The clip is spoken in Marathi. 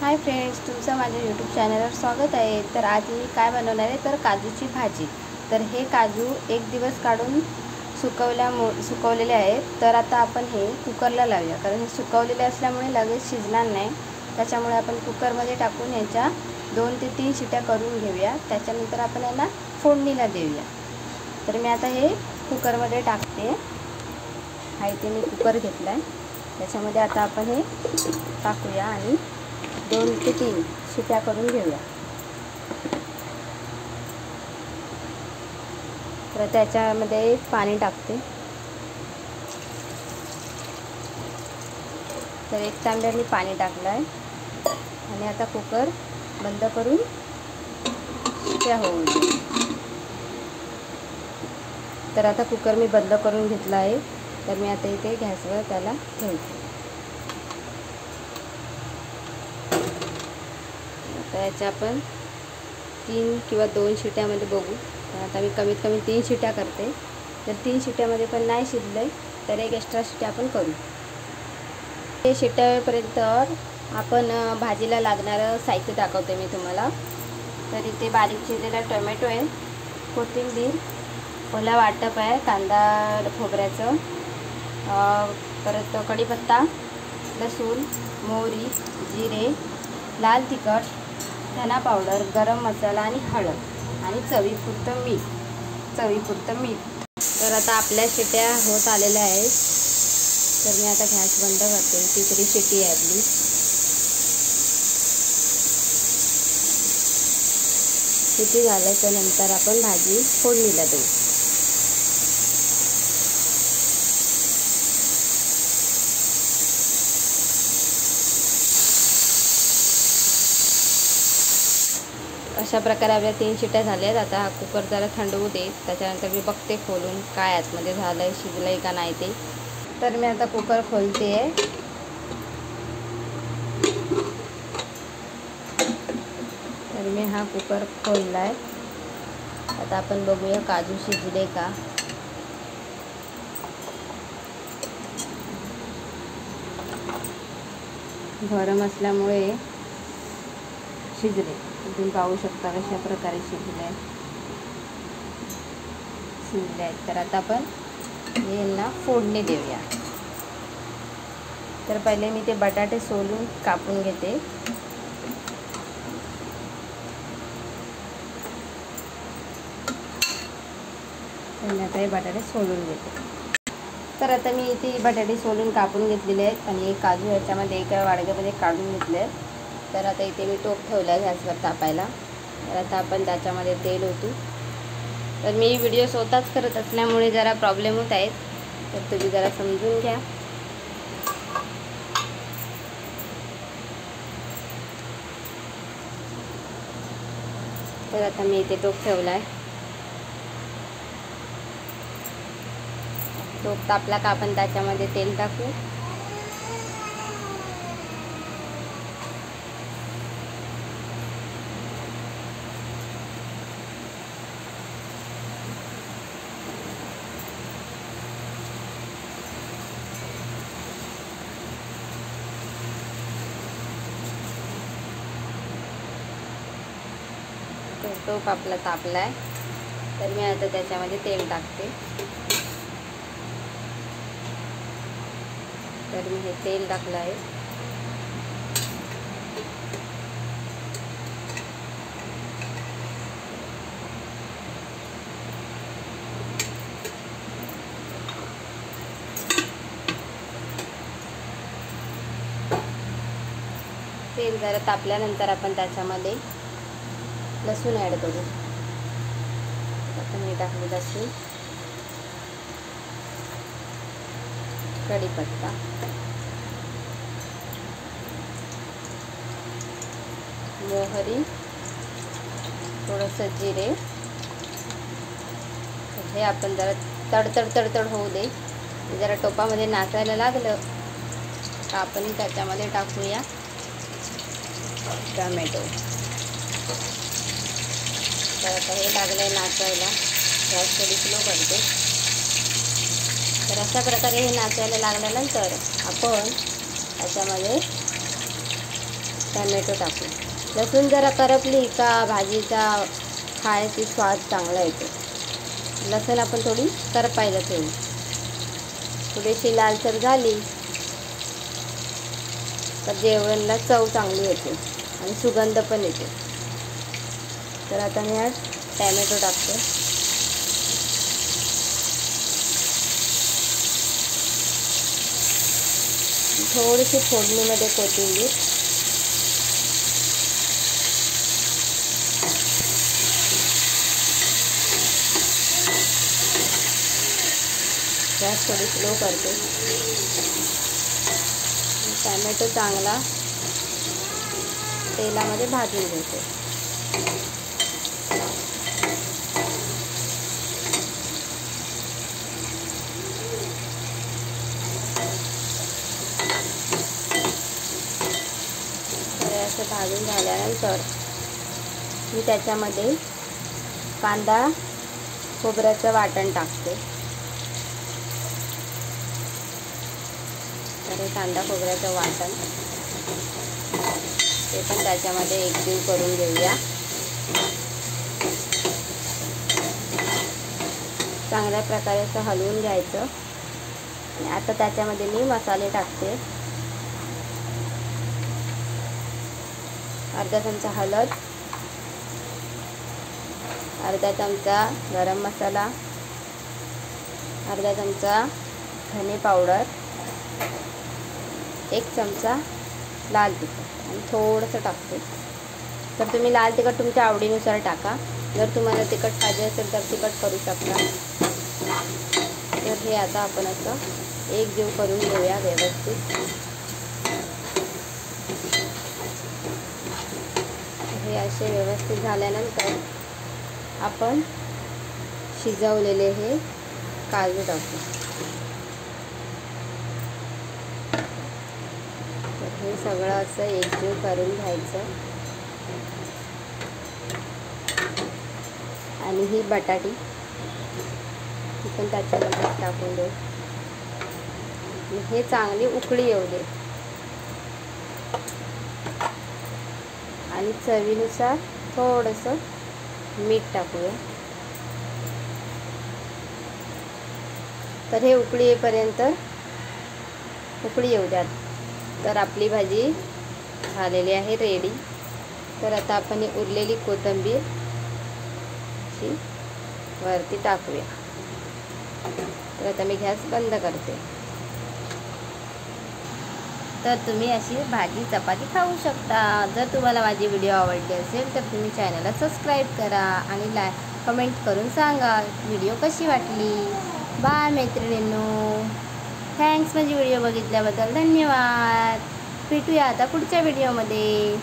हाय फ्रेंड्स, तुमचं माझ्या यूट्यूब चॅनलवर स्वागत आहे। तर आज मी काय बनवणार आहे तर काजूची भाजी। तर हे काजू एक दिवस काढून सुकवलेले आहेत। तर आता आपण हे कुकरला लावूया, कारण हे सुकवलेले असल्यामुळे लगेच शिजणार नाही। त्याच्यामुळे आपण कुकरमध्ये टाकून याच्या 2 ते 3 शिट्या करून घेऊया। त्याच्यानंतर आपण याला फोडणीला देऊया। तर मी आता हे कुकरमध्ये टाकते। हा इथे मी कुकर घेतला आहे, त्याच्यामध्ये आता आपण हे टाकूया आणि 2 ते 3 शिट्या करून घेऊया। तर त्याच्यामध्ये पाणी टाकते। तर 1 तांब्या मी पाणी टाकलं आहे आणि आता कुकर बंद करून शिट्या होऊ दे। तर आता कुकर मी बंद करून घेतला आहे। तर मी आता इथे गॅसवर त्याला ठेवते। आता याच्या आपण 3 किंवा 2 शिट्यामध्ये बघू। आता मी कमीत कमी 3 शिट्या करते। तर 3 शिट्यामध्ये पण नाही शिजले तर एक एक्स्ट्रा शिट्या आपण करू। हे शिट्यापर्यंत आपण भाजीला लागणारं साहित्य दाखवते मी तुम्हाला। तर इथे बारीक चिरलेला टोमॅटो आहे, कोथिंबीर, ओला वाटप आहे, कांदा खोबऱ्याचं, परत कढीपत्ता, लसूण, मोहरी, जिरे, लाल तिखट, धना पावडर, गरम मसाला आणि हळद आणि चवीपुरतं मीठ। तर आता आपल्या शिट्या होत आलेल्या आहेत। तर मी आता गॅस बंद करते। तिसरी शिट्टी आहे आपली। शिट्टी झाल्याच्या नंतर आपण भाजी फोडणीला देऊ। अशा प्रकारे आपल्या 3 शिट्या झाल्यात। आता हा कुकर जरा थंड होऊ दे, त्याच्यानंतर मी बघते खोलून काय आतमध्ये झालंय, शिजलंय का नाही ते। तर मी आता कुकर खोलते आहे। तर मी हा कुकर खोललाय। आता आपण बघूया काजू शिजले का। गरम असल्यामुळे शिजले, तुम्ही पाहू शकता कशा प्रकारे शिजले आहेत। तर आता आपण यांना फोडणी देऊया। तर पहिले मी ते बटाटे सोलून कापून घेते। तर आता हे बटाटे सोलून घेते। तर आता मी इथे बटाटे सोलून कापून घेतलेले आहेत आणि एक काजू याच्यामध्ये एका वाडग्यामध्ये काढून घेतले। तर आता इथे मी टोप ठेवला गॅसवर तापायला। तर आता आपण त्याच्यामध्ये तेल ओतू। तर मी व्हिडिओ स्वतःच करत असल्यामुळे जरा प्रॉब्लेम होत आहेत, तर तुम्ही जरा समजून घ्या। तर आता मी इथे टोप ठेवला आहे। टोप तापला का आपण त्याच्यामध्ये तेल टाकू। टोप आपला तापला आहे। तर मी आता त्याच्यामध्ये तेल टाकते। तर मी हे तेल टाकलं आहे। तेल जरा तापल्यानंतर आपण त्याच्यामध्ये लसूण ॲड करू। आता मी टाकले लसूण, कढीपत्ता, मोहरी, थोडंसं जिरे। हे आपण जरा तडतड होऊ दे। जरा टोपामध्ये नाचायला लागलं का आपण त्याच्यामध्ये टाकूया टोमॅटो। तर आता हे लागलंय नाचायला, गॅस थोडी स्लो करते। तर अशा प्रकारे हे नाचायला लागल्यानंतर आपण त्याच्यामध्ये टॅमॅटो टाकू. लसूण जरा करपली का भाजीचा खायची स्वाद चांगला येतो. लसूण आपण थोडी करपायला ठेवू. थोडीशी लालसर झाली तर जेवणाला चव चांगली येते आणि सुगंध पण येते. तर आता मी आज टॅमॅटो टाकते. थोडीशी फोडणीमध्ये कोथिंबीर, गॅस थोडी स्लो करते. टॅमॅटो चांगला तेलामध्ये भाजून घेते. असं भाजून झाल्यानंतर मी त्याच्यामध्ये कांदा खोबऱ्याचं वाटण टाकते. तर कांदा खोबऱ्याचं वाटण ते पण त्याच्यामध्ये एकजीव करून घेऊया. चांगल्या प्रकारे असं हलवून घ्यायचं. आणि आता त्याच्यामध्ये मी मसाले टाकते. अर्धा चमचा हळद, अर्धा चमचा गरम मसाला, अर्धा चमचा धने पावडर, 1 चमचा लाल तिखट आणि थोडंसं टाकते. तर तुम्ही लाल तिखट तुमच्या आवडीनुसार टाका. जर तुम्हाला तिखट पाहिजे असेल तर तिखट करू शकता. तर हे आता आपण असं एकजीव करून घेऊया व्यवस्थित. हे असे व्यवस्थित झाल्यानंतर आपण शिजवलेले हे काजू टाकू. तर हे सगळं असं एकजीव करून घ्यायचं. आणि ही बटाटी ती पण त्याच्यामध्ये टाकून देऊ. हे चांगली उकळी येऊ दे. आणि चवीनुसार थोडंसं मीठ टाकूया. तर हे उकळी येईपर्यंत उकळी येऊ द्यात. तर आपली भाजी झालेली आहे रेडी. तर आता आपण ही उरलेली कोथिंबीर वरती टाकूया. तर आता मी गॅस बंद करते. तर तुम्ही अशी भाजी चपाती खाऊ शकता. जर तुम्हाला माझी व्हिडिओ आवडली असेल तर तुम्ही चॅनलला सबस्क्राईब करा आणि कमेंट करून सांगा व्हिडिओ कशी वाटली. बाय मैत्रिणींनो. थँक्स माझी व्हिडिओ बघितल्याबद्दल. धन्यवाद. भेटूया आता पुढच्या व्हिडिओमध्ये.